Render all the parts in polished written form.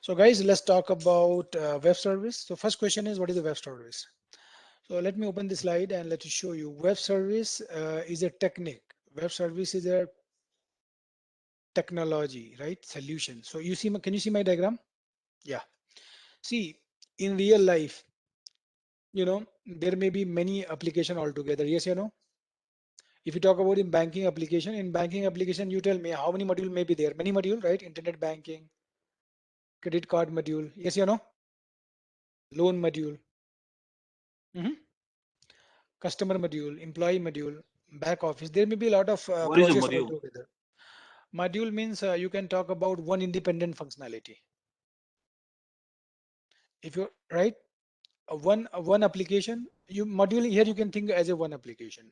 So guys, let's talk about web service. So first question is, what is a web service? So let me open the slide and let me show you. Web service is a technique. Web service is a technology, right? Solution. So you see, can you see my diagram? Yeah. See, in real life, there may be many application altogether. Yes, if you talk about in banking application, you tell me how many module may be there. Many module, right? Internet banking, credit card module. Yes, loan module, mhm, customer module, employee module, back office. There may be a lot of What is a process module? altogether. Module means you can talk about one independent functionality. If you right, one application, you module here you can think as a one application.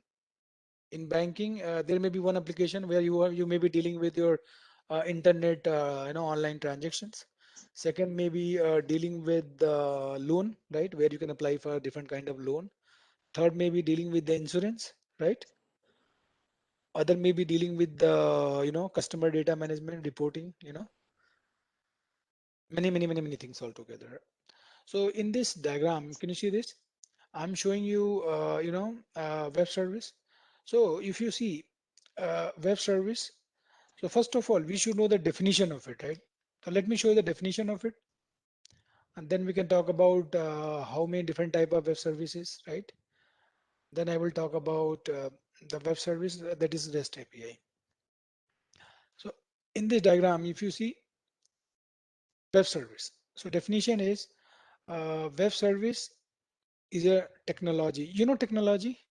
In banking, there may be one application where you may be dealing with your internet, online transactions. Second, maybe dealing with the loan, right, where you can apply for a different kind of loan. Third, maybe dealing with the insurance, right? Other may be dealing with the customer data management, reporting, many things altogether. So in this diagram, can you see this? I'm showing you, web service. So if you see web service, so first of all, we should know the definition of it, right? So let me show you the definition of it, and then we can talk about how many different type of web services, right? Then I will talk about the web service that is REST API. So in this diagram, if you see web service, so definition is web service is a technology. Technology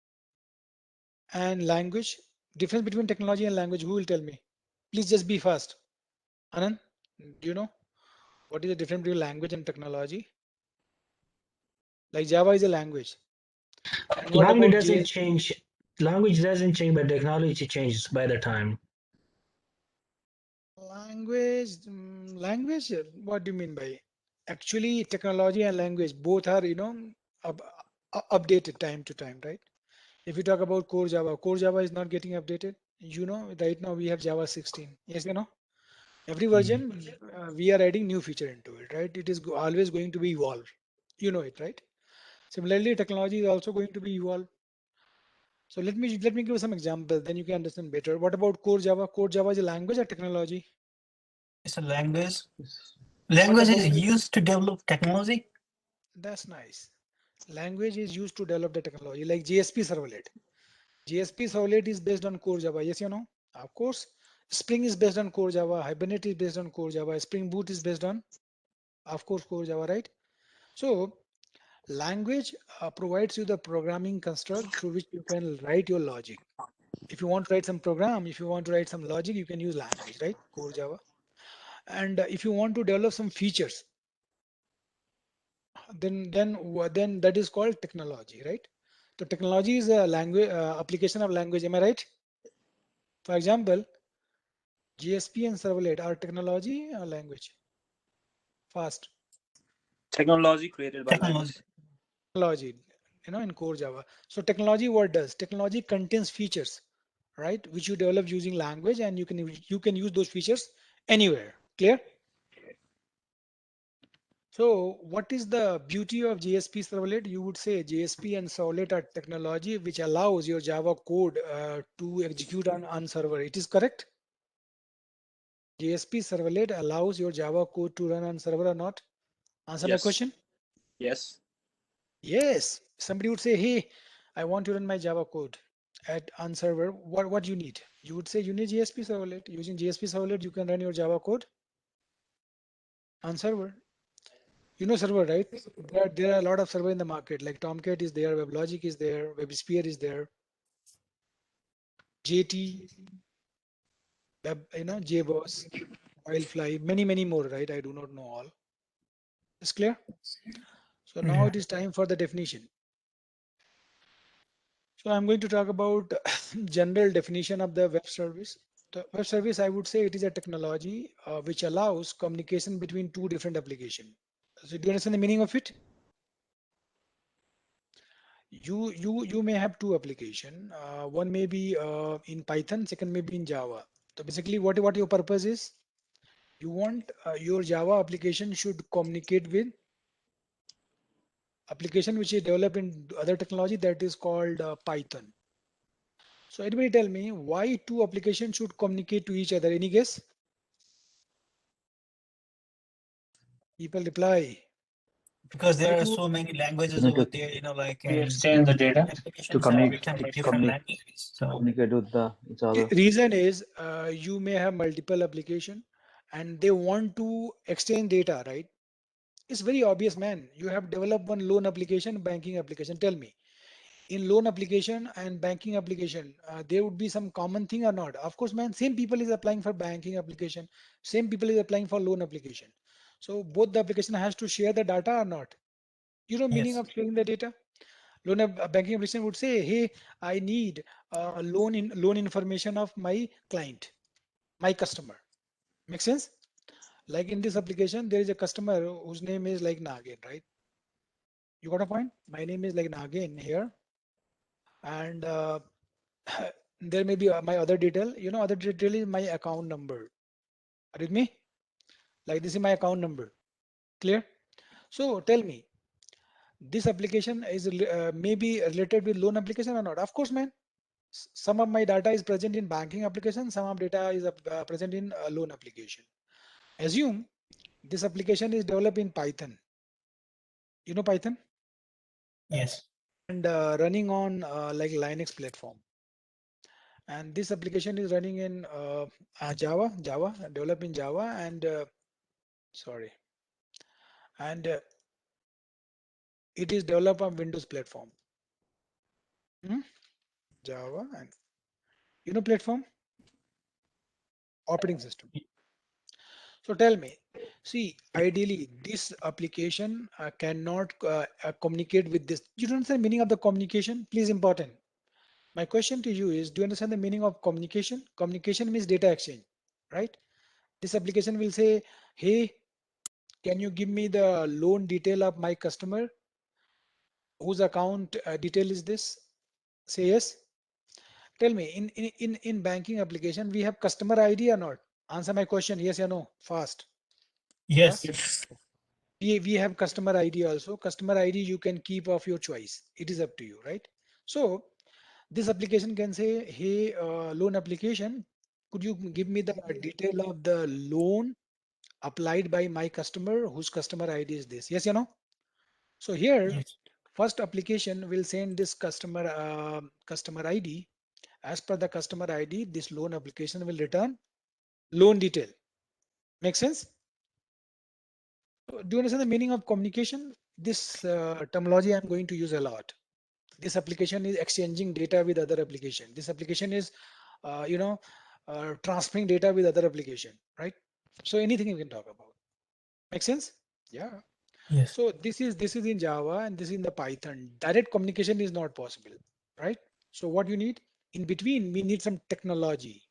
and language. Difference between technology and language. Who will tell me? Please just be fast. Anand, do you know what is the difference between language and technology? Like Java is a language. And what Language about doesn't JS? change. Language doesn't change, but technology changes by the time. Language. What do you mean by? Actually, technology and language both are, up, updated time to time, right? If you talk about core Java is not getting updated. Right now we have Java 16. Yes, every Mhm. version we are adding new feature into it, right? It is always going to be evolved. You know it, right? Similarly, technology is also going to be evolved. So let me give you some example, then you can understand better. What about core Java? Core Java is a language or technology? It's a language. What Language is about it? used to develop technology. That's nice. Language is used to develop the technology, like JSP servlet. JSP servlet is based on core Java. Yes, Of course. Spring is based on core Java. Hibernate is based on core Java. Spring Boot is based on, of course, core Java, right? So language provides you the programming construct through which you can write your logic. If you want to write some program, if you want to write some logic, you can use language, right? Core Java. And if you want to develop some features, then that is called technology, right? So technology is a language application of language. Am I right? For example, GSP and servlet are technology or language. Fast Technology created by Technology. language. technology, in core Java. So technology, what does? Technology contains features, right? Which you develop using language, and you can use those features anywhere. Clear? So what is the beauty of JSP servlet? You would say JSP and servlet are technology which allows your Java code to execute on server. It is correct? JSP servlet allows your Java code to run on server or not? Answer my Yes. question. Yes. Yes. Somebody would say, hey, I want to run my Java code on server. What you need? You would say you need JSP servlet. Using JSP servlet, you can run your Java code on server. Server, right? There are a lot of server in the market, like Tomcat is there, WebLogic is there, WebSphere is there, JT, JBoss, Wildfly, many more, right? I do not know all. It's clear? So now Yeah. it is time for the definition. So I'm going to talk about general definition of the web service. The web service, I would say it is a technology which allows communication between two different applications. So do you understand the meaning of it? You may have two application. One may be in Python, second may be in Java. So basically, what your purpose is? You want your Java application should communicate with application which is developed in other technology that is called Python. So anybody tell me why two applications should communicate to each other? Any guess? People reply. Because Why there are two? so many languages You need over to there, like, We and exchange the data. applications are communicate written in to different communicate languages. So communicate with each other. Reason is you may have multiple application and they want to exchange data, right? It's very obvious, man. You have developed one loan application, banking application. Tell me, in loan application and banking application, there would be some common thing or not? Of course, man. Same people is applying for banking application. Same people is applying for loan application. So both the application has to share the data or not? You know meaning yes, of sharing the data? Banking application would say, hey, I need loan information of my client, my customer. Make sense? Like in this application, there is a customer whose name is like Nagin, right? You got a point? My name is like Nagin here, and there may be my other detail. You know, other detail is my account number. Are you with me? Like this is my account number. Clear? So tell me, this application is maybe related with loan application or not? Of course, man. Some of my data is present in banking application. Some of data is present in loan application. Assume this application is developed in Python. You know Python? yes, And running on like Linux platform. And this application is running in Java, developed in Java, and sorry, and it is developed on Windows platform. Hmm? Java and you know platform operating system. So tell me, see, ideally this application cannot communicate with this. You don't understand the meaning of the communication? Please important. My question to you is, do you understand the meaning of communication? Communication means data exchange, right? This application will say, hey, can you give me the loan detail of my customer whose account detail is this? Say yes. Tell me, in banking application, we have customer ID or not? Answer my question, yes or no, fast. Yeah. yes, Yes. We have customer ID also. Customer ID you can keep of your choice. It is up to you, right? So this application can say, hey, loan application, could you give me the detail of the loan applied by my customer whose customer ID is this? Yes or no? So here, yes, first application will send this customer ID. As per the customer ID, this loan application will return loan detail. Make sense? So do you understand the meaning of communication? This terminology I'm going to use a lot. This application is exchanging data with other application. This application is, you know, transferring data with other application, right? So anything you can talk about. Make sense? Yeah. yes, So this is in Java and this is in the Python. Direct communication is not possible, right? So what you need in between, we need some technology.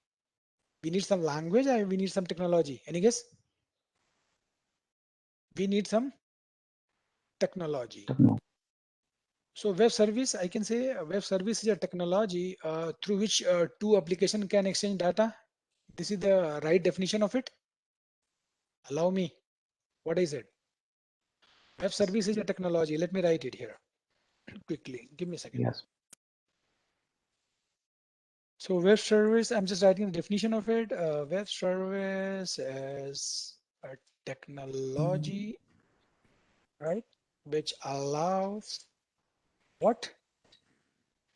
We need some language and we need some technology. Any guess? We need some technology. Techno. So web service, I can say a web service is a technology through which two application can exchange data. This is the right definition of it. Allow me. What is it? Web service is a technology. Let me write it here quickly. Give me a second. Yes. So web service, I'm just writing the definition of it. Web service as a technology, right? Which allows what?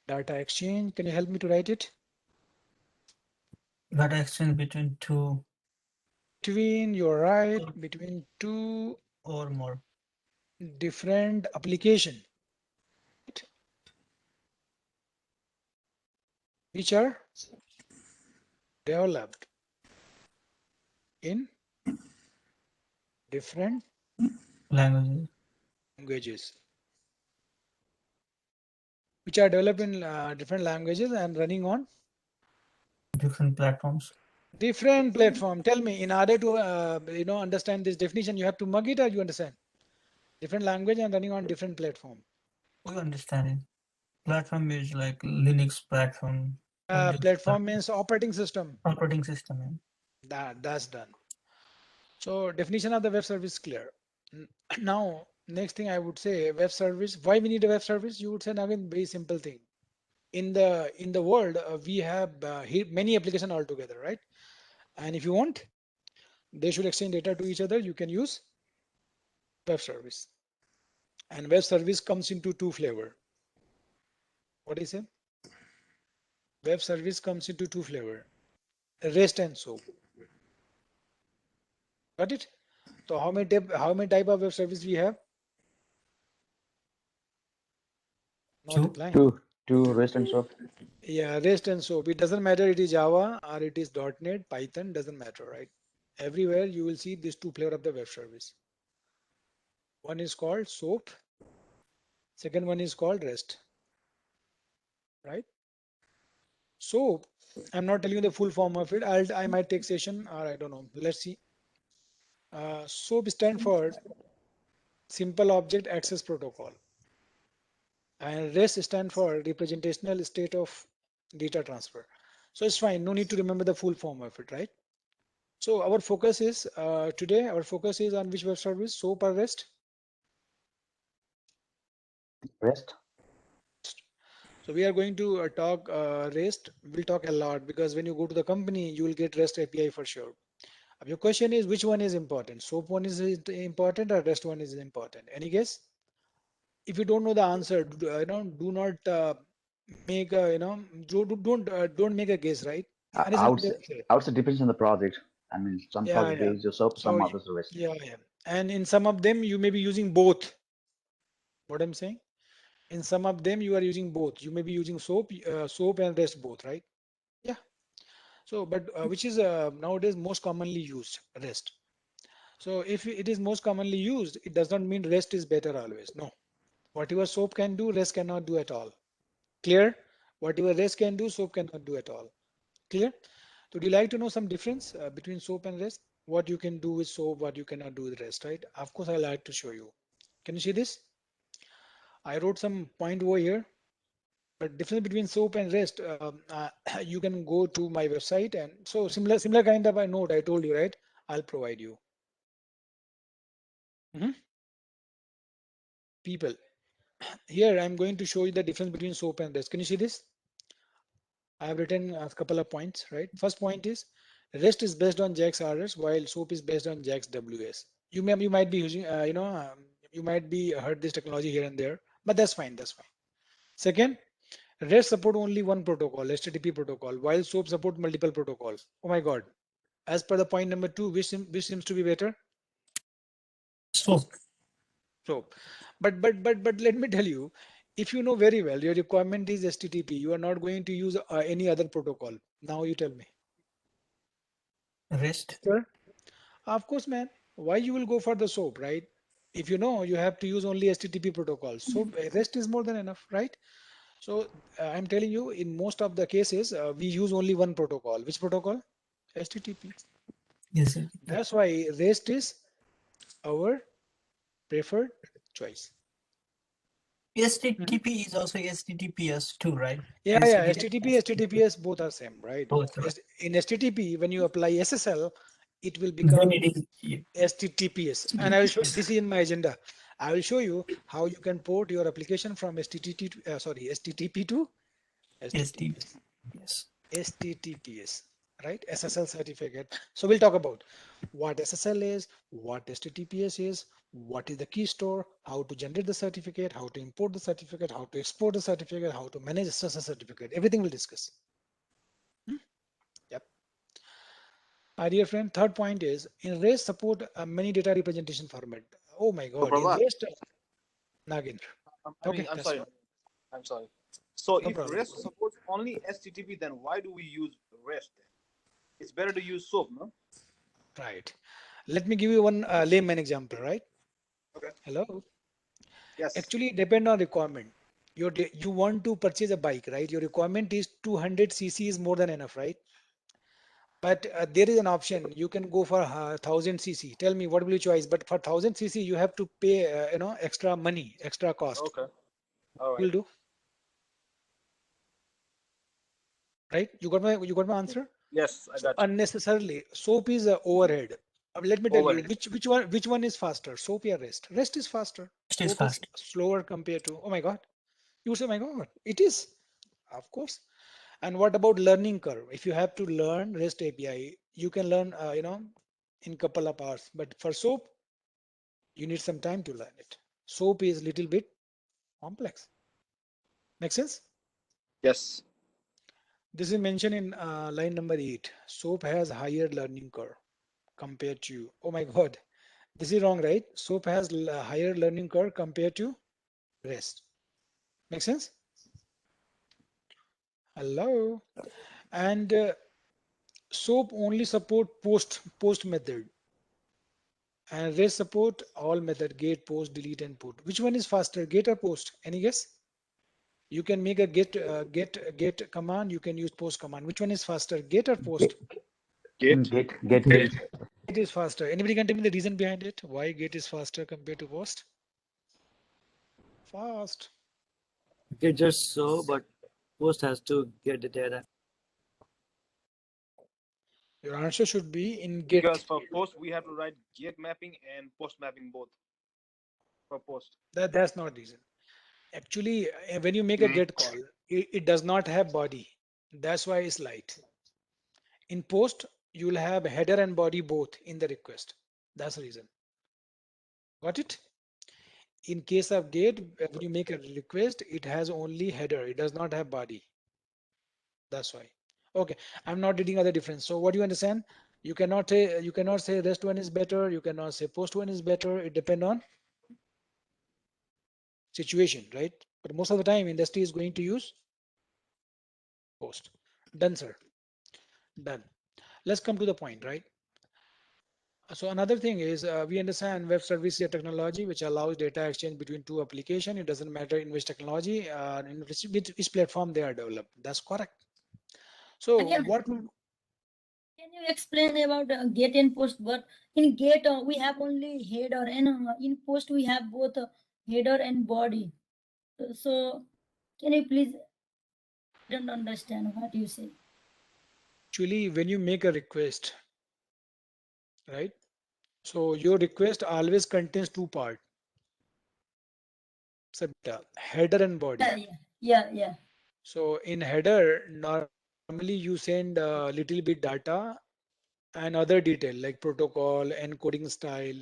Data exchange. Can you help me to write it? data exchange between two Between, you're right, or between two or more. different application, right, which are developed in different Languages, languages, which are developed in different languages and running on different platforms. different platform. Tell me, in order to understand this definition, you have to mug it or you understand? Different language and running on different platform. We understand it. Platform is like Linux platform, Windows Platform means operating system. operating system. That's done. So definition of the web service is clear. Now, next thing I would say, web service. Why we need a web service? You would say again, very simple thing. In the world, we have many applications altogether, right? And if you want, they should exchange data to each other. You can use web service. And web service comes into two flavor. What is it? Web service comes into two flavor: REST and SOAP. Got it? So how many type of web service we have? Not Two. replying. Two REST and SOAP. Yeah, REST and SOAP. It doesn't matter it is Java or it is .NET, Python, doesn't matter, right? Everywhere you will see these two flavor of the web service. One is called SOAP, second one is called REST, right? SOAP, I'm not telling you the full form of it. I might take session or I don't know. Let's see. SOAP stand for Simple Object Access Protocol, and REST stand for Representational State of Data Transfer. So it's fine. No need to remember the full form of it, right? So our focus is today. Our focus is on which web service? SOAP or REST? REST. So we are going to talk REST. We'll talk a lot because when you go to the company, you will get REST API for sure. Your question is which one is important? SOAP one is important or REST one is important? Any guess? If you don't know the answer, do not make a, don't make a guess, right? I, I Anything would say I would say depends on the project. I mean, some Yeah, projects they yeah. use your SOAP, So some others the REST. yeah, yeah. And in some of them, you may be using both. What I'm saying? In some of them, you are using both. You may be using SOAP and REST both, right? Yeah. So, but which is nowadays most commonly used? REST. So, if it is most commonly used, it does not mean REST is better always. No. Whatever SOAP can do, REST cannot do at all. Clear? Whatever REST can do, SOAP cannot do at all. Clear? So, would you like to know some difference between SOAP and REST? What you can do with SOAP, what you cannot do with REST, right? Of course, I like to show you. Can you see this? I wrote some point over here. But difference between SOAP and REST, you can go to my website, and so similar kind of a note I told you, right? I'll provide you. Mhm. People, here I'm going to show you the difference between SOAP and REST. Can you see this? I have written a couple of points, right? First point is REST is based on JAX RS while SOAP is based on JAX WS. You might be using, you might be heard this technology here and there, but that's fine. That's fine. Second, REST support only one protocol, HTTP protocol, while SOAP support multiple protocols. Oh my God. As per the point number two, which seems to be better? So SOAP. But let me tell you, if you know very well your requirement is HTTP, you are not going to use any other protocol. Now you tell me. rest. Sure. Of course, man. Why you will go for the SOAP, right? If you know you have to use only HTTP protocols, so REST is more than enough, right? So I'm telling you, in most of the cases, we use only one protocol. Which protocol? HTTP. Yes. That's why REST is our preferred choice. Mhm. HTTP is also HTTPS too, right? Yeah, yeah. HTTP, HTTPS both are same, right? Both, right? In HTTP, when you apply SSL, it will Then become it is HTTPS. And I will show this is in my agenda. I will show you how you can port your application from HTTP to HTTP. HTTPS. Yes. HTTPS, right? SSL certificate. So we'll talk about what SSL is, what HTTPS is, what is the key store, how to generate the certificate, how to import the certificate, how to export the certificate, how to manage SSL certificate. Everything we'll discuss. Hmm? Yep. My dear friend, third point is in REST support many data representation format. Oh my So God, in Prabhat, REST, Nagendra. Okay, I'm that's sorry. fine. I'm sorry. So No if problem. REST supports only HTTP, then why do we use REST then? It's better to use SOAP, no? Right. Let me give you one layman example, right? Okay. Hello. Yes. Actually, depend on requirement. You want to purchase a bike, right? Your requirement is 200 cc is more than enough, right? But there is an option. You can go for 1000 cc. Tell me what will you choose? But for 1000 cc, you have to pay, extra money, extra cost. Okay. All Will right. do, right? You got my answer. Yes, I So got you. unnecessarily, soap is overhead. Let me tell you Overhead. which one is faster, SOAP or REST? REST is faster. It is SOAP is fast. slower compared to. Oh my God, you say, my God, it is, of course. And what about learning curve? If you have to learn REST API, you can learn, in couple of hours. But for SOAP, you need some time to learn it. SOAP is little bit complex. Make sense? Yes. This is mentioned in line number 8. SOAP has higher learning curve compared to. Oh my God, this is wrong, right? SOAP has higher learning curve compared to REST. Make sense? Hello. And SOAP only support post method, and REST support all method: get, post, delete, and put. Which one is faster, get or post? Any guess? You can make a get command. You can use post command. Which one is faster, get or post? Get, Gate. get. Get is faster. Anybody can tell me the reason behind it? Why get is faster compared to post? Fast. Get just so, but post has to get the data. Your answer should be in Because get. for post we have to write gate mapping and post mapping both for post. That's not reason. Actually, when you make a get call, it does not have body. That's why it's light. In post, you will have header and body both in the request. That's the reason. Got it? In case of get, when you make a request, it has only header. It does not have body. That's why. Okay, I'm not reading other difference. So what do you understand? You cannot say rest one is better. You cannot say post one is better. It depends on situation, right? But most of the time, industry is going to use post. Done, sir. Done. Let's come to the point, right? So another thing is we understand web service is a technology which allows data exchange between two applications. It doesn't matter in which technology, in which platform they are developed. That's correct. So Again, what will can you explain about get and post? But in get we have only header, and in post we have both header and body. So can you please? I don't understand what you say. actually when you make a request, right? So your request always contains two parts, header and body. Yeah, yeah, yeah, yeah. So in header, normally you send a little bit data and other detail like protocol, encoding style,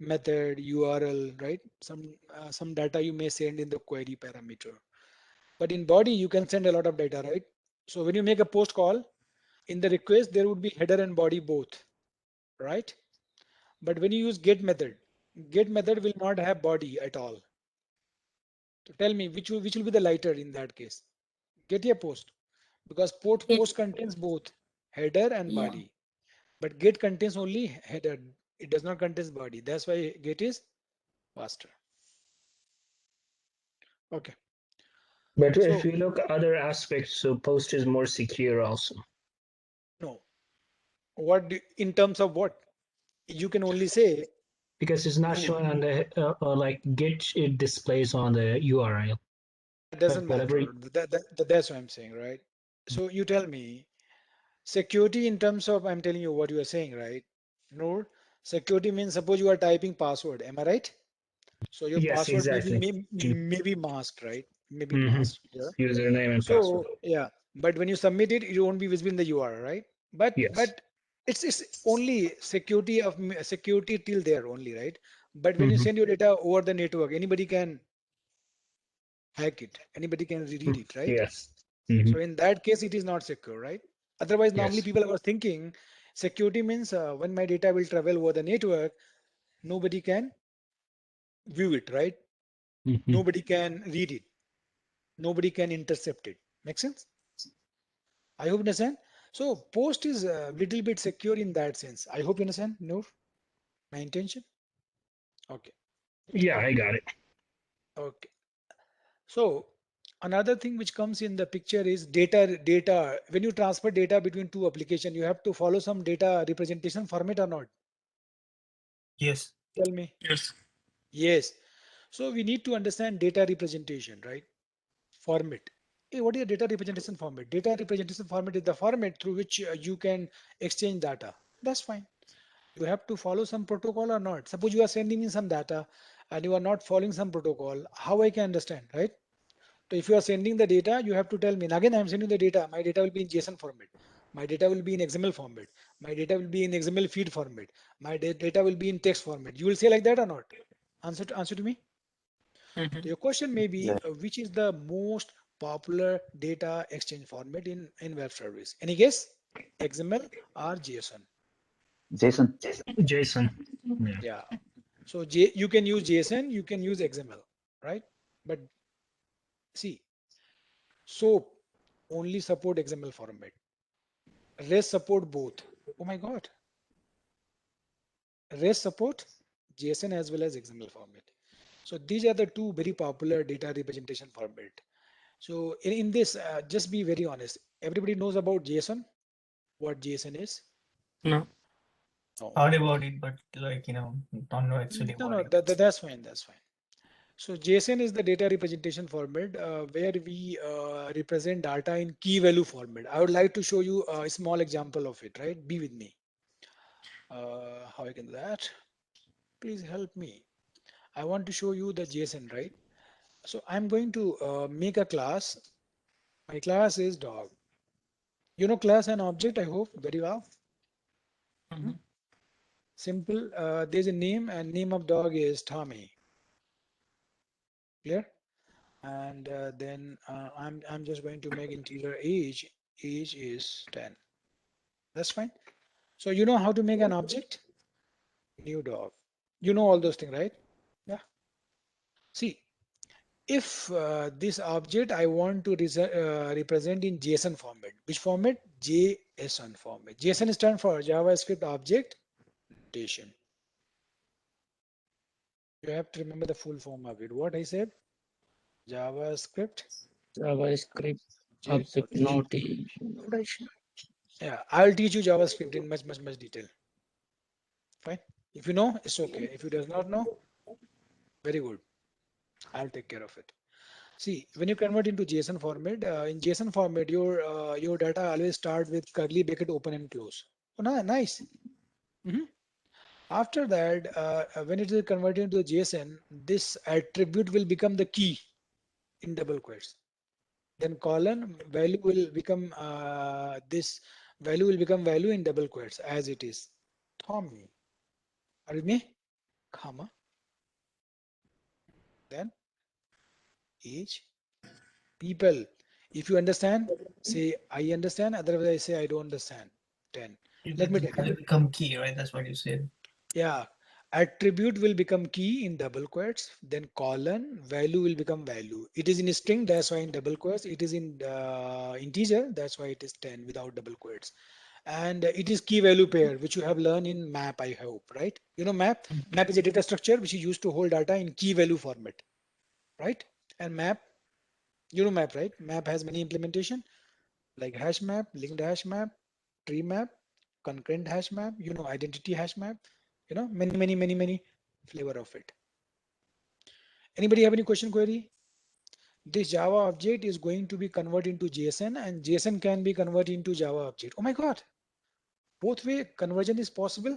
method, URL, right? Some data you may send in the query parameter. But in body, you can send a lot of data, right? So when you make a post call, in the request, there would be header and body both, right? But when you use get method will not have body at all. So tell me which will be the lighter in that case? Get a post, because Get, post contains both header and yeah. body, but get contains only header. It does not contain body. That's why get is faster. Okay. But if So you look at other aspects, so post is more secure also no, in terms of what you can only say because it's not no. showing on the like get it displays on the URL. That But doesn't whatever, matter. That's what I'm saying, right? So you tell me security in terms of I'm telling you what you are saying, right? No, security means suppose you are typing password. Am I right? So your yes, password exactly. may be masked, right? Maybe Mm-hmm. masked here. Username and password. So yeah, but when you submit it, it won't be visible in the URL, right? But Yes. it's only security security till there only, right? But when you Mm-hmm. send your data over the network, anybody can hack it. Anybody can read it, right? Yes. Mm-hmm. So in that case, it is not secure, right? Otherwise, normally Yes. people are thinking security means when my data will travel over the network, nobody can view it, right? Mm-hmm. Nobody can read it. Nobody can intercept it. Make sense? I hope you understand. So post is a little bit secure in that sense. I hope you understand, Noor, my intention. Okay. Yeah, I got it. Okay. So another thing which comes in the picture is data. When you transfer data between two applications, you have to follow some data representation format or not? Yes. Tell me. Yes. Yes. So we need to understand data representation, right? Format. Hey, what is a data representation format? Data representation format is the format through which you can exchange data. That's fine. You have to follow some protocol or not. Suppose you are sending me some data and you are not following some protocol, how I can understand, right? So if you are sending the data, you have to tell me. And again, I'm sending the data. My data will be in JSON format. My data will be in XML format. My data will be in XML feed format. My data will be in text format. You will say like that or not? Answer to me. So Mhm. your question may be, Yeah. which is the most popular data exchange format in web service? Any guess? XML or JSON? JSON. JSON. Yeah. Yeah. So you can use JSON, you can use XML, right? But see, SOAP only support XML format. REST support both. Oh my God. REST support JSON as well as XML format. So these are the two very popular data representation format. So in this, just be very honest. Everybody knows about JSON, what JSON is? No, No. heard about it, but like don't know actually No, what no, it is. that's fine. That's fine. So JSON is the data representation format where we represent data in key value format. I would like to show you a small example of it, right? Be with me. How I can do that? Please help me. I want to show you the JSON, right? So I'm going to make a class. My class is dog. You know class and object, I hope very well. Hmm? Mhm. Simple. There's a name and name of dog is Tommy. Clear? And then I'm just going to make integer age. Age is 10. That's fine. So you know how to make an object? New dog. You know all those things, right? Yeah. See, if this object I want to represent in JSON format, which format? JSON format. JSON stands for JavaScript Object Notation. You have to remember the full form of it. What I said? JavaScript JavaScript Object object Notation. notation. Yeah, I'll teach you JavaScript in much detail. Fine. If you know, it's okay. If you does not know, very good. I'll take care of it. See, when you convert into JSON format, in JSON format, your data always start with curly bracket open and close. Oh, nice. Mhm. After that, when it is converted into JSON, this attribute will become the key in double quotes. Then colon value will become this value will become value in double quotes as it is. Tommy. Are you with me? Comma. Then age. People. If you understand, say I understand. Otherwise, I say I don't understand. 10. Let me It tell you. will become key, right? That's what you said. Yeah, attribute will become key in double quotes, then colon, value will become value. It is in string, that's why in double quotes. It is in integer, that's why it is 10 without double quotes. And it is key value pair, which you have learned in map, I hope, right? You know map? Map is a data structure which is used to hold data in key value format, right? And map, you know map, right? Map has many implementation like hash map, linked hash map, tree map, concurrent hash map, you know, identity hash map, you know, many flavor of it. Anybody have any question query? This Java object is going to be converted into JSON and JSON can be converted into Java object. Oh my God, both way conversion is possible.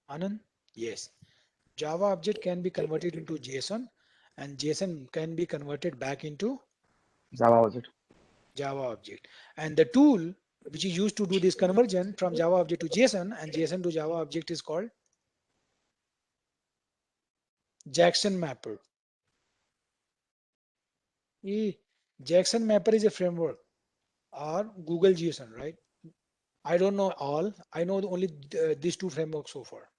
Anand, yes. Java object can be converted into JSON and JSON can be converted back into Java object. Java object. And the tool which is used to do this conversion from Java object to JSON and JSON to Java object is called Jackson Mapper. Eh, Jackson Mapper is a framework or Google JSON, right? I don't know all. I know only these two frameworks so far.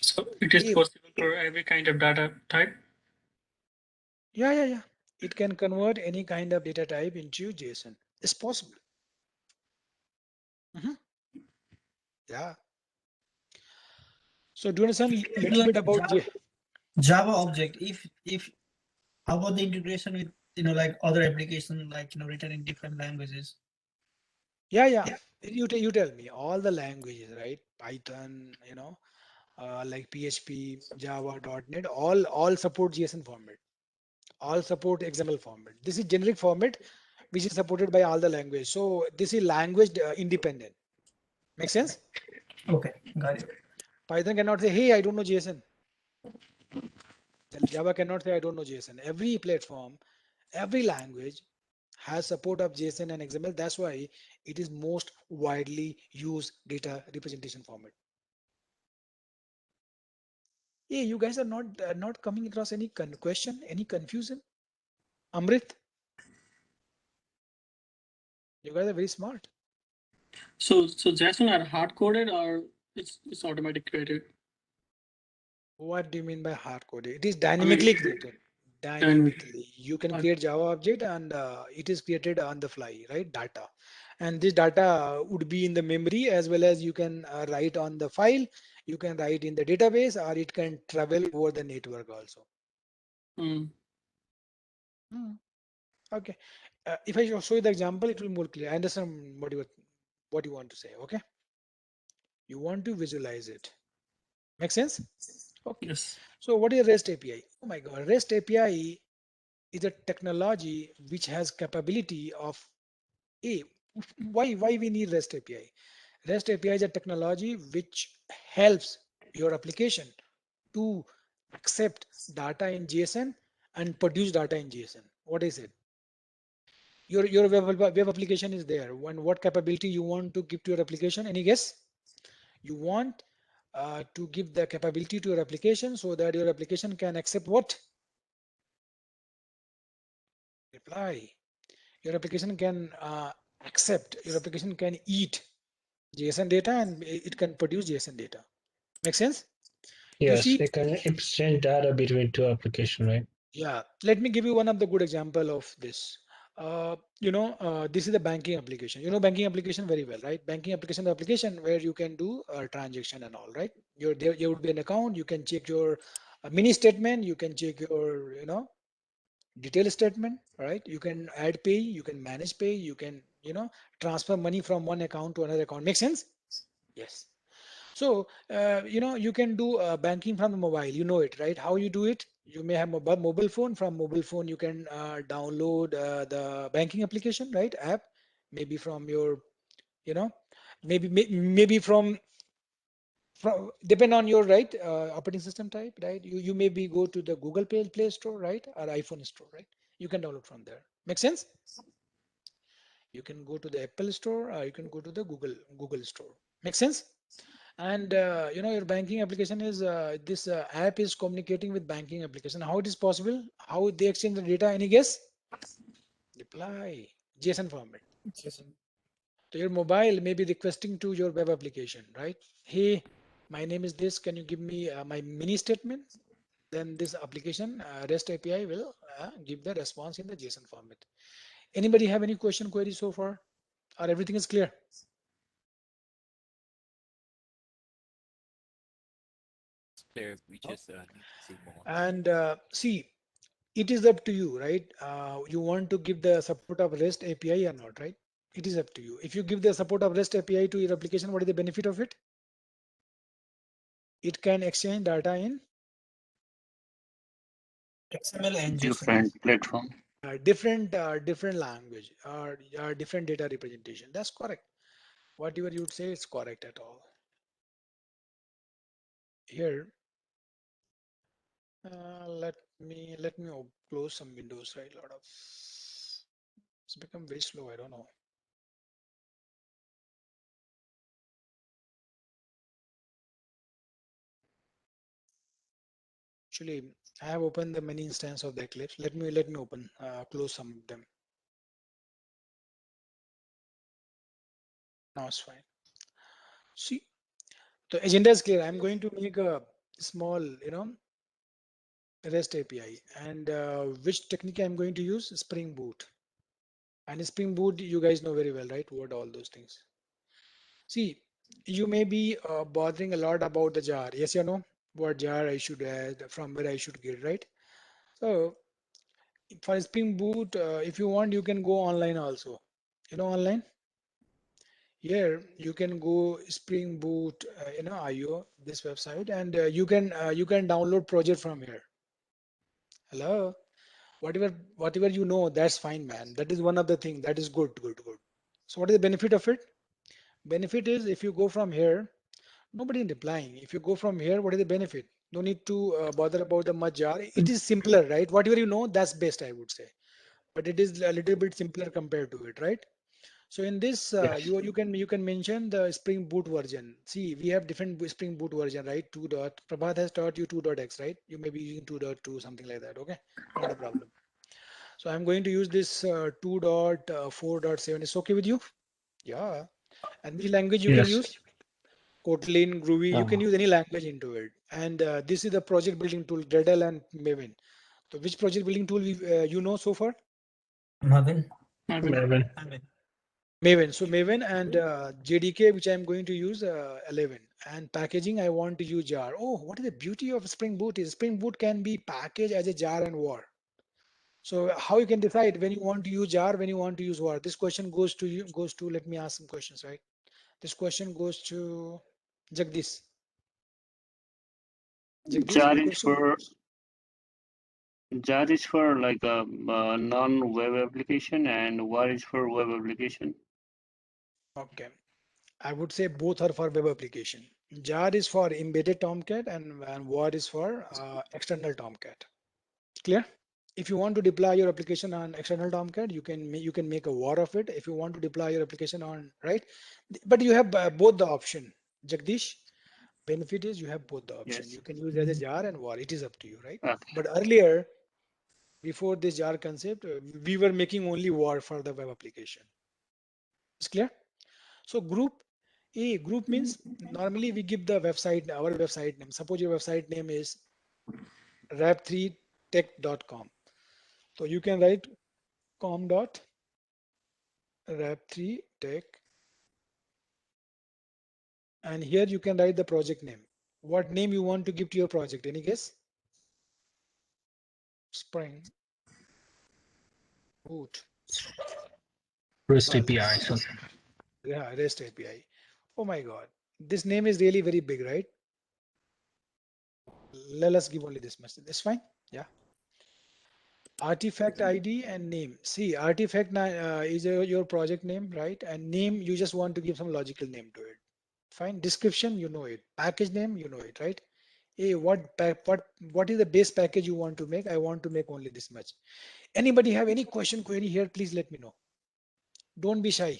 So it is Eh, possible for every kind of data type. yeah. It can convert any kind of data type into JSON. It's possible. Mhm. Yeah. So do you understand a little Like bit about J? Java object. If how about the integration with like other application like written in different languages? Yeah. You tell me all the languages, right? Python, like PHP, Java, .NET, all support JSON format. All support XML format. This is generic format which is supported by all the language. So this is language independent. Make sense? Okay, got it. Python cannot say, hey, I don't know JSON. Java cannot say, I don't know JSON. Every platform, every language has support of JSON and XML. That's why it is most widely used data representation format. Hey, you guys are not coming across any question, any confusion? Amrit, you guys are very smart. So JSON are hard coded or it's automatic created? What do you mean by hard coded? It is I mean, dynamically created. dynamic. Dynamically, you can Uh, create Java object and it is created on the fly, right? Data, and this data would be in the memory as well as you can write on the file. You can write in the database, or it can travel over the network also. mm, Hmm. Okay. If I show you the example, it will be more clear. I understand what you want to say. Okay. You want to visualize it. Make sense? Okay. yes. So what is REST API? Oh my God, REST API is a technology which has capability of a why we need REST API? REST API is a technology which helps your application to accept data in JSON and produce data in JSON. What is it? Your web application is there. What capability you want to give to your application? Any guess? You want to give the capability to your application so that your application can accept what? Reply. Your application can accept, your application can eat JSON data and it can produce JSON data. Make sense? You Yes, see, it can exchange data between two applications, right? yeah, let me give you one of the good example of this. This is the banking application. You know banking application very well, right? Banking application, the application where you can do a transaction and all, right? There would be an account. You can check your mini statement. You can check your, detail statement, right? You can add pay, you can manage pay, you can, transfer money from one account to another account. Make sense? Yes. So, you can do banking from the mobile. You know it, right? How you do it? You may have mobile phone. From mobile phone, you can download the banking application, right? App, maybe from your, you know, maybe from depend on your right operating system type, right? You maybe go to the Google Play Store, right, or iPhone Store, right? You can download from there. Make sense? You can go to the Apple Store, or you can go to the Google Store. Make sense? And your banking application is this app is communicating with banking application. How it is possible? How they exchange the data? Any guess? Reply JSON format. JSON. So your mobile may be requesting to your web application, right? Hey, my name is this. Can you give me my mini statement? Then this application REST API will give the response in the JSON format. Anybody have any question query so far, or everything is clear? Clear. We No? just need to see more. And see, it is up to you, right? You want to give the support of REST API or not, right? It is up to you. If you give the support of REST API to your application, what is the benefit of it? It can exchange data in XML and JSON. Different platform. different language or different data representation. That's correct. Whatever you would say is correct at all. Here, let me close some windows. Right, a lot of it's become very slow. I don't know. Actually, I have opened the many instance of the Eclipse. Let me open close some of them. Now it's fine. See, the agenda is clear. I'm going to make a small, REST API, and which technique I'm going to use? Spring Boot. And Spring Boot, you guys know very well, right? What all those things. See, you may be bothering a lot about the jar. Yes or no? What jar I should add, from where I should get, right? So for Spring Boot, if you want, you can go online also. Online. Here you can go Spring Boot, IO this website, and you can download project from here. Hello, whatever that's fine, man. That is one of the thing that is good. So what is the benefit of it? Benefit is if you go from here, Nobody is replying. If you go from here, what is the benefit? No need to bother about the much jar. It is simpler, right? Whatever you know, that's best, I would say. But it is a little bit simpler compared to it, right? So in this, you can mention the Spring Boot version. See, we have different Spring Boot version, right? 2 dot. Prabhat has taught you 2.x, right? You may be using 2.2, something like that. Okay, not a problem. So I'm going to use this 2.4.7. It's okay with you? Yeah. And which language you can Yes. use? Kotlin, Groovy. You Uh, can use any language into it. And this is the project building tool, Gradle and Maven. So which project building tool you know so far? Marvin. Melvin. Maven. So Maven and JDK, which I'm going to use 11. And packaging, I want to use jar. Oh, what is the beauty of Spring Boot is Spring Boot can be packaged as a jar and var. So how you can decide when you want to use jar, when you want to use var? This question goes to you, goes to, let me ask some questions, right? This question goes to Jagdish. Jagdish, Jar any is question? for like a non-web application, and war is for web application. Okay. I would say both are for web application. Jar is for embedded Tomcat and var is for external Tomcat. Clear? If you want to deploy your application on external Tomcat, you can make a war of it. If you want to deploy your application on, right? But you have both the option. Jagdish, benefit is you have both the option. Yes. You can use as a jar and war. It is up to you, right? Okay. But earlier, before this jar concept, we were making only war for the web application. It's clear? So group means normally we give the website, our website name. Suppose your website name is rap3tech.com. So you can write com.rap3tech, and here you can write the project name. What name you want to give to your project? Any guess? Spring Boot. REST Well, API. So yeah, REST API. Oh my God, this name is really very big, right? Let us give only this much. This fine? Yeah. Artifact ID and name. See, artifact is your project name, right? And name, you just want to give some logical name to it. Fine. Description, you know it. Package name, you know it, right? Hey, what is the base package you want to make? I want to make only this much. Anybody have any question, query here? Please let me know. Don't be shy.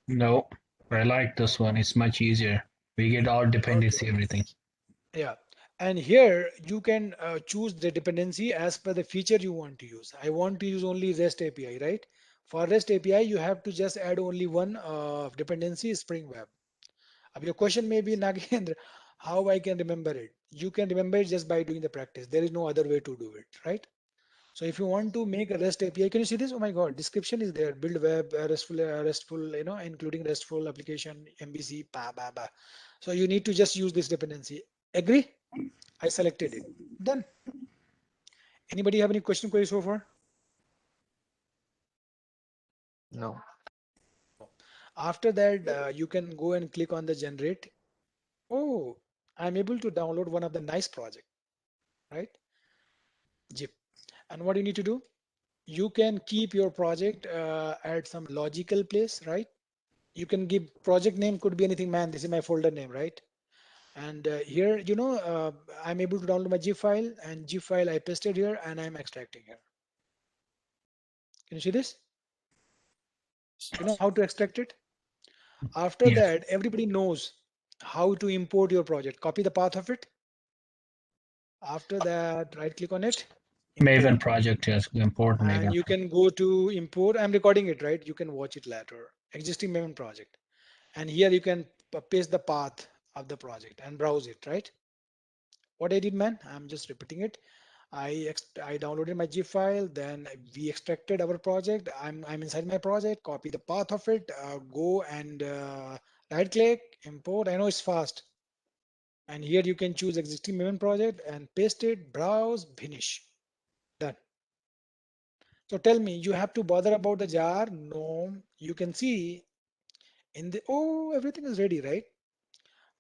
no, I like this one. It's much easier. We get all Okay. dependency, everything. Yeah. And here you can choose the dependency as per the feature you want to use. I want to use only REST API, right? For REST API, you have to just add only one dependency, Spring Web. Your question may be, Nagendra, how I can remember it? You can remember it just by doing the practice. There is no other way to do it, right? So if you want to make a REST API, can you see this? Oh my God, description is there. Build web, RESTful, including RESTful application, MVC, ba, ba, ba. So you need to just use this dependency. Agree? I selected it. Done. Anybody have any question, query so far? No. After that, you can go and click on the generate. Oh, I'm able to download one of the nice project, right? Zip. And what you need to do? You can keep your project at some logical place, right? You can give project name could be anything, man. This is my folder name, right? And here, I'm able to download my zip file, and zip file I pasted here and I'm extracting here. Can you see this? You know how to extract it? After Yeah. that, everybody knows how to import your project. Copy the path of it. After that, right click on it, import. Maven project, yes, import And Maven. you can go to import. I'm recording it, right? You can watch it later. Existing Maven project. And here you can paste the path of the project and browse it, right? What I did, man, I'm just repeating it. I downloaded my zip file, then we extracted our project. I'm inside my project, copy the path of it, go and right click, import. I know it's fast. And here you can choose existing Maven project and paste it, browse, finish. Done. So tell me, you have to bother about the jar? No, you can see in the, oh, everything is ready, right?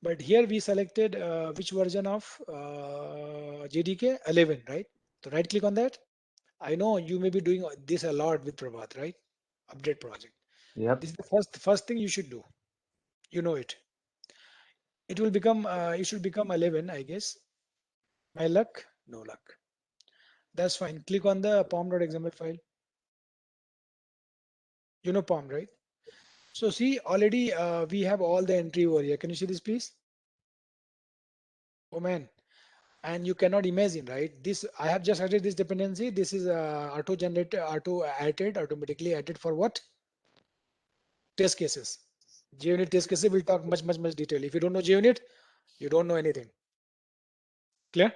But here we selected which version of JDK 11, right? So right click on that. I know you may be doing this a lot with Prabhat, right? Update project. Yep. This is the first thing you should do. You know it. It will become, it should become 11, I guess. My luck, no luck. That's fine. Click on the pom.xml file. You know pom, right? So see, already we have all the entry over here. Can you see this, please? Oh man, and you cannot imagine, right? This I have just added this dependency. This is auto generated, auto added, automatically added for what? Test cases. JUnit test cases. We'll talk much detail. If you don't know JUnit, you don't know anything. Clear?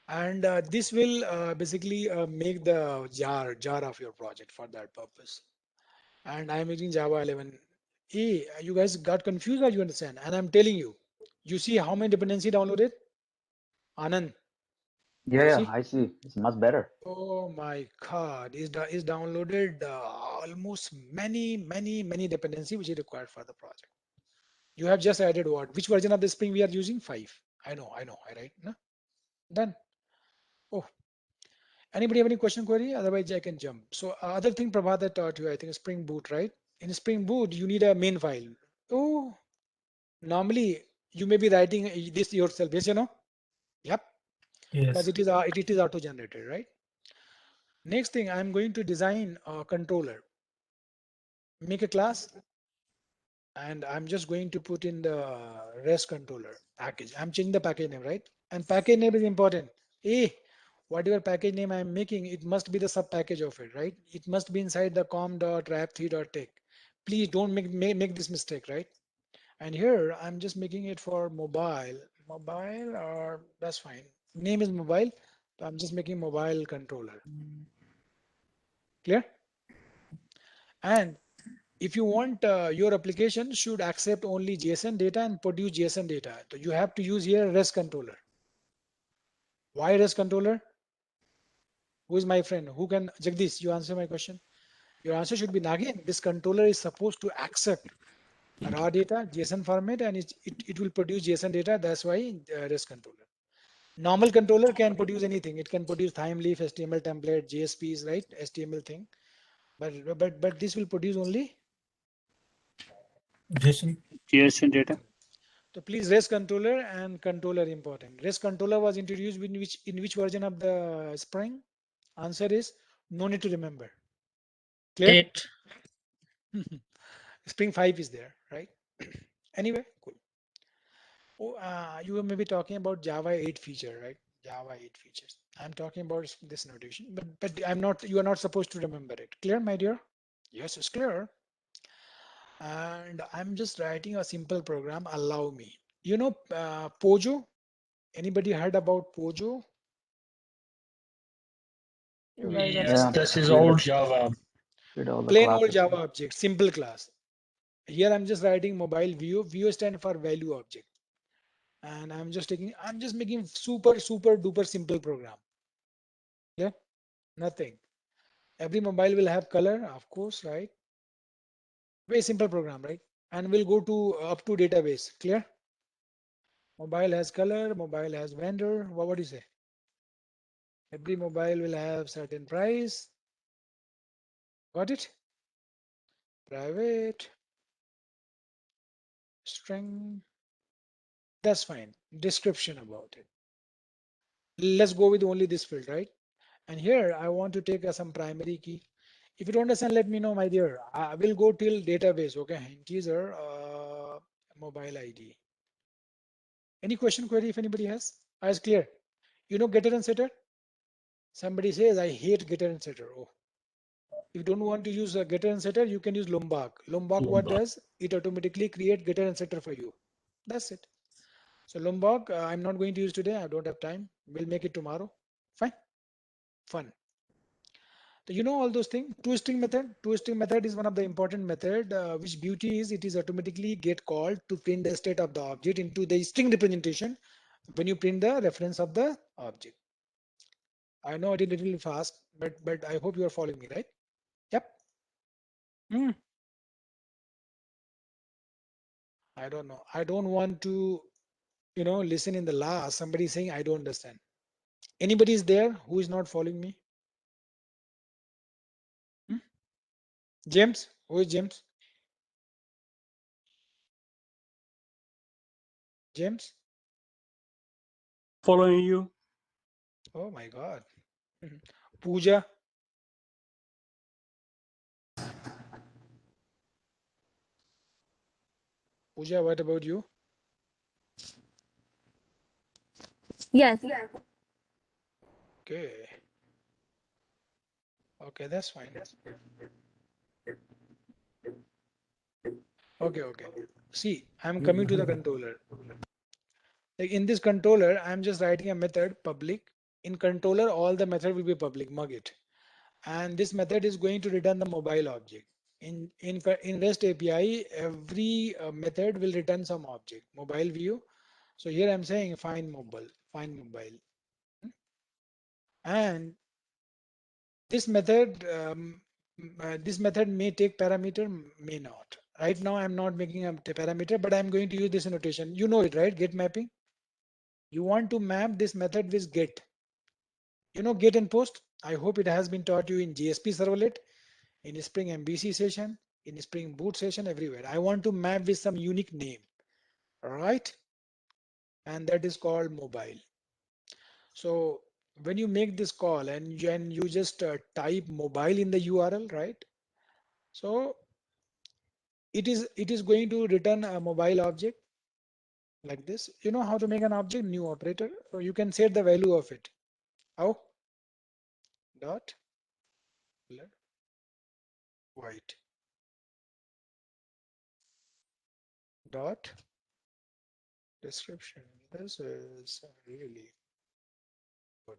And this will basically make the jar of your project for that purpose. And I'm using Java 11. Hey, you guys got confused or you understand? And I'm telling you, you see how many dependency downloaded? Anand, Yeah, you yeah, see? I see. It's much better. Oh my God, is downloaded almost many dependency which is required for the project. You have just added what? Which version of the Spring we are using? 5. I know, right? No? Done. Oh, anybody have any question query? Otherwise, I can jump. So other thing Prabhat that taught you, I think Spring Boot, right? In Spring Boot, you need a main file. Oh, normally you may be writing this yourself. Yes, you know? Yep. But Yes. it is auto generated, right? Next thing, I'm going to design a controller. Make a class, and I'm just going to put in the REST controller package. I'm changing the package name, right? And package name is important. Eh, whatever package name I'm making, it must be the sub package of it, right? It must be inside the com.rap3.tech. Please don't make this mistake, right? And here I'm just making it for mobile, or that's fine. Name is mobile. So I'm just making mobile controller. Clear? And if you want your application should accept only JSON data and produce JSON data, so you have to use here REST controller. Why REST controller? Who is my friend? Who can, Jagdish, you answer my question? Your answer should be Nagin. This controller is supposed to accept raw data, JSON format, and it will produce JSON data. That's why REST controller. Normal controller can produce anything. It can produce thime leaf, HTML template, JSPs, right? HTML thing. But this will produce only Jason. JSON data. so please REST controller and controller important. REST controller was introduced in which version of the Spring? Answer is no need to remember. Clear? 8. Spring 5 is there, right? Anyway, cool. Oh, you were maybe talking about Java 8 feature, right? Java 8 features. I'm talking about this notation, but I'm not. You are not supposed to remember it. Clear, my dear? Yes, it's clear. And I'm just writing a simple program. Allow me. You know, Pojo. Anybody heard about Pojo? You guys are Yes, Yeah, this is create old the Java. create all the plain old classes. Java object, simple class. Here I'm just writing mobile view. View stand for value object. And I'm just making super duper simple program. Yeah, nothing. Every mobile will have color, of course, right? Very simple program, right? And we'll go to up to database. Clear? Mobile has color, mobile has vendor. What do you say? Every mobile will have certain price. Got it? Private string. That's fine. Description about it. Let's go with only this field, right? And here I want to take some primary key. If you don't understand, let me know, my dear. I will go till database. Okay, integer mobile ID. Any question query if anybody has? Is clear? You know getter and setter? Somebody says I hate getter and setter. Oh, if you don't want to use a getter and setter, you can use Lombok. Lombok what does? It automatically create getter and setter for you. That's it. So Lombok, I'm not going to use today. I don't have time. We'll make it tomorrow. Fine. Fun. So you know all those things. Two-string method. Two-string method is one of the important method. Which beauty is it is automatically get called to print the state of the object into the string representation when you print the reference of the object. I know it is a little fast, but I hope you are following me, right? Yep. Hmm. I don't know. I don't want to, listen in the last somebody saying I don't understand. Anybody is there who is not following me? Hmm? James, who is James? James? Following you. Oh my God. Mhm. Pooja? Pooja, what about you? Yes. Okay. Okay, that's fine. Okay, okay. See, I'm coming to the controller. Like in this controller, I'm just writing a method public. In controller, all the method will be public, mug it. And this method is going to return the mobile object. In REST API, every method will return some object, mobile view. So here I'm saying find mobile. And this method, this method may take parameter, may not. Right now, I'm not making a parameter, but I'm going to use this notation. You know it, right? Get mapping. You want to map this method with get. You know get and post. I hope it has been taught you in JSP servlet, in Spring MVC session, in Spring Boot session, everywhere. I want to map with some unique name, right? And that is called mobile. So when you make this call and you just type mobile in the URL, right? So it is going to return a mobile object like this. You know how to make an object new operator. So you can set the value of it. How? Dot color white dot description. This is really good.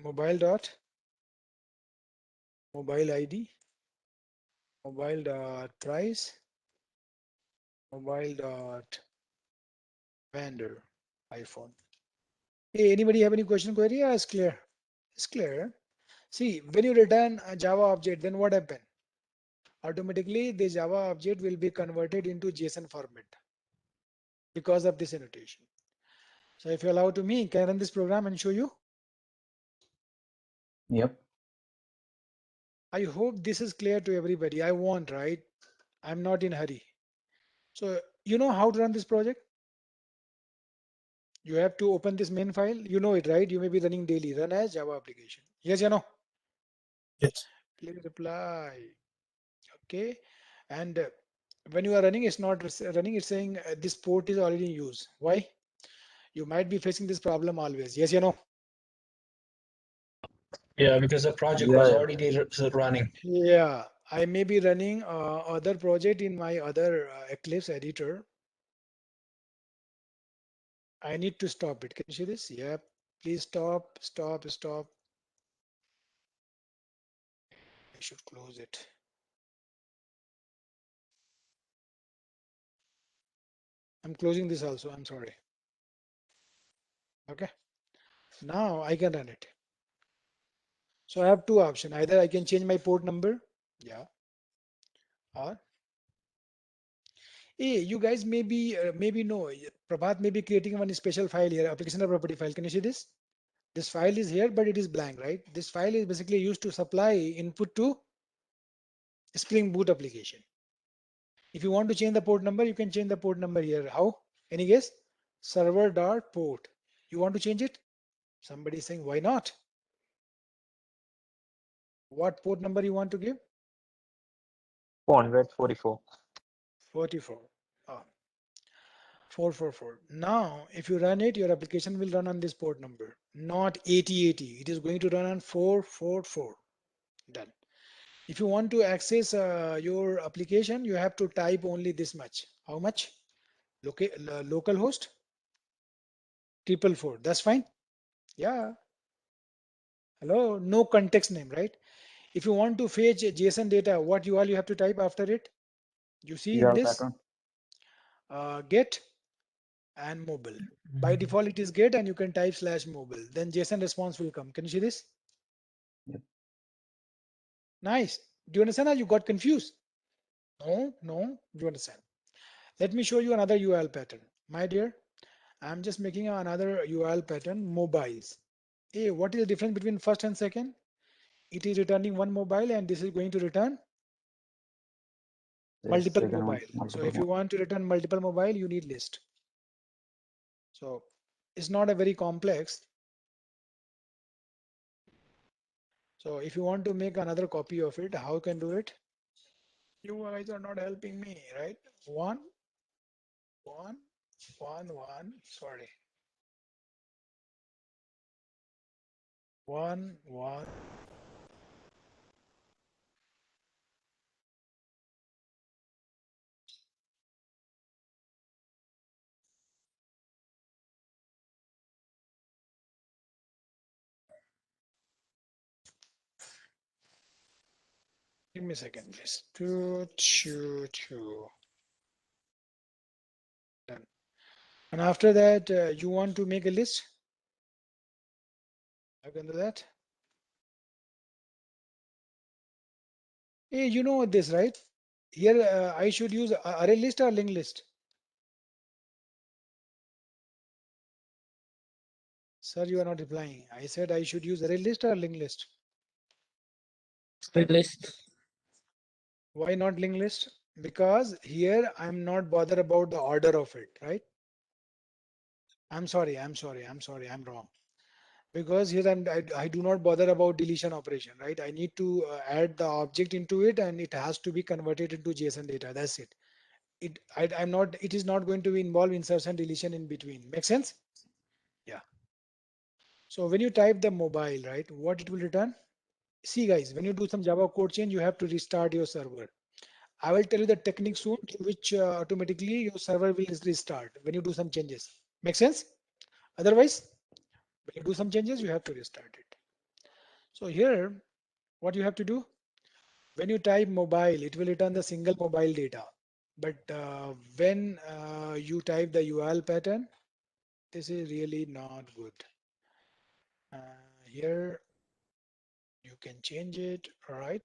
Mobile dot mobile ID, mobile dot price, mobile dot vendor iPhone. Hey, anybody have any question query? Yeah, it's clear. It's clear. See, when you return a Java object, then what happen? Automatically, the Java object will be converted into JSON format because of this annotation. So if you allow to me, can I run this program and show you? Yep. I hope this is clear to everybody. I want, right? I'm not in hurry. So you know how to run this project? You have to open this main file. You know it, right? You may be running daily. Run as Java application. Yes, you know. Yes. Please reply. Okay. And when you are running, it's not running. It's saying this port is already in use. Why? You might be facing this problem always. Yes, you know. Yeah, because the project Yeah, was yeah. already running. Yeah, I may be running other project in my other Eclipse editor. I need to stop it. Can you see this? Yep. Please stop, stop, stop. I should close it. I'm closing this also. I'm sorry. Okay. Now I can run it. So I have two options. Either I can change my port number. Yeah. Or hey, you guys maybe know. Prabhat may be creating one special file here, application property file. Can you see this? This file is here, but it is blank, right? This file is basically used to supply input to Spring Boot application. If you want to change the port number, you can change the port number here. How? Any guess? Server dot port. You want to change it? Somebody is saying, why not? What port number you want to give? 444. 44. Ah, 444. Now, if you run it, your application will run on this port number, not 8080. It is going to run on 444. Done. If you want to access your application, you have to type only this much. How much? Local host 444. That's fine. Yeah. Hello. No context name, right? If you want to fetch JSON data, what URL you have to type after it? You see in URL this pattern. get and mobile. By default, it is get and you can type slash mobile. Then JSON response will come. Can you see this? Yep. Nice. Do you understand how you got confused? No, no. Do you understand? Let me show you another URL pattern. My dear, I'm just making another URL pattern, mobiles. Hey, what is the difference between first and second? It is returning one mobile and this is going to return multiple second one, mobile. So multiple if you want to return multiple mobile, you need list. So it's not a very complex. So if you want to make another copy of it, how you can do it? You guys are not helping me, right? One, one, one. Sorry. One. Give me a second, please. Two. Done. And after that, you want to make a list? I can do that. Hey, you know this, right? Here, I should use array list or linked list. Sir, you are not replying. I said I should use array list or linked list. Split list. Why not linked list? Because here I'm not bothered about the order of it, right? I'm sorry. I'm wrong. Because here I do not bother about deletion operation, right? I need to add the object into it and it has to be converted into JSON data. That's it. It is not going to be involved insertion deletion in between. Make sense? Yeah. So when you type the mobile, right, what it will return? See guys, when you do some Java code change, you have to restart your server. I will tell you the technique soon, which automatically your server will restart when you do some changes. Make sense? Otherwise, when you do some changes, you have to restart it. So here, what you have to do, when you type mobile, it will return the single mobile data. But when you type the URL pattern, this is really not good. Here, you can change it, all right?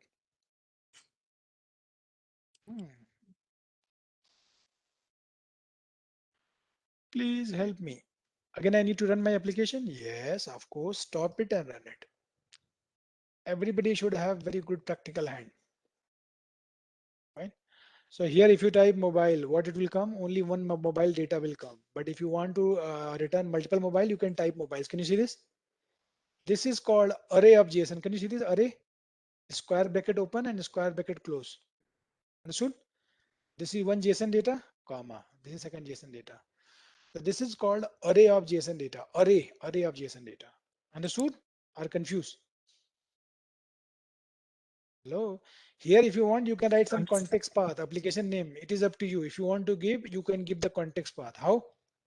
Please help me. Again, I need to run my application. Yes, of course. Stop it and run it. Everybody should have very good practical hand, right? So here, if you type mobile, what it will come? Only one mobile data will come. But if you want to return multiple mobile, you can type mobiles. Can you see this? This is called array of JSON. Can you see this array? Square bracket open and square bracket close. Understood? This is one JSON data, comma. This is second JSON data. So this is called array of JSON data. Array of JSON data. Understood? Or confused? Hello. Here, if you want, you can write some context path, application name. It is up to you. If you want to give, you can give the context path. How?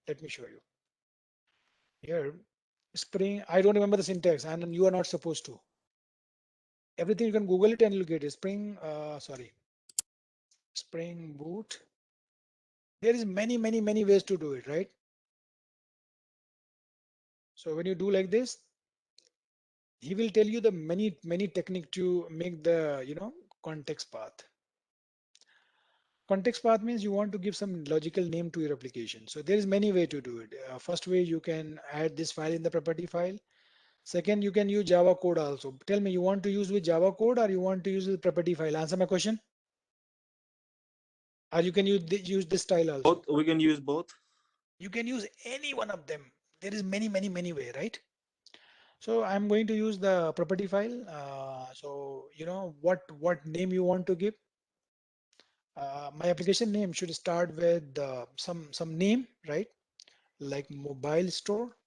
Let me show you. Here, Spring. I don't remember the syntax, and you are not supposed to. Everything you can Google it and you'll get it. Spring Boot. There is many ways to do it, right? So when you do like this, he will tell you the many technique to make the context path. Context path means you want to give some logical name to your application. So there is many way to do it. First way, you can add this file in the property file. Second, you can use Java code also. Tell me, you want to use with Java code or you want to use with property file? Answer my question. Or you can use this style also. Both. We can use both. You can use any one of them. There is many way, right? So I'm going to use the property file. So you know what name you want to give. My application name should start with some name, right? Like mobile store.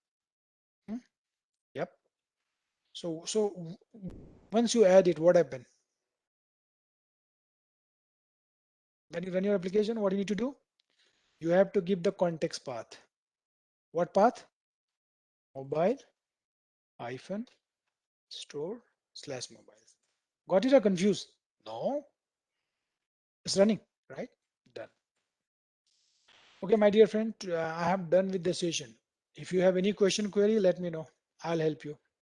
Yep. So once you add it, what happen? When you run your application, what you need to do? You have to give the context path. What path? Mobile hyphen store slash mobile. Got it or confused? No. It's running, right? Done. Okay, my dear friend, I have done with the session. If you have any question query, let me know. I'll help you.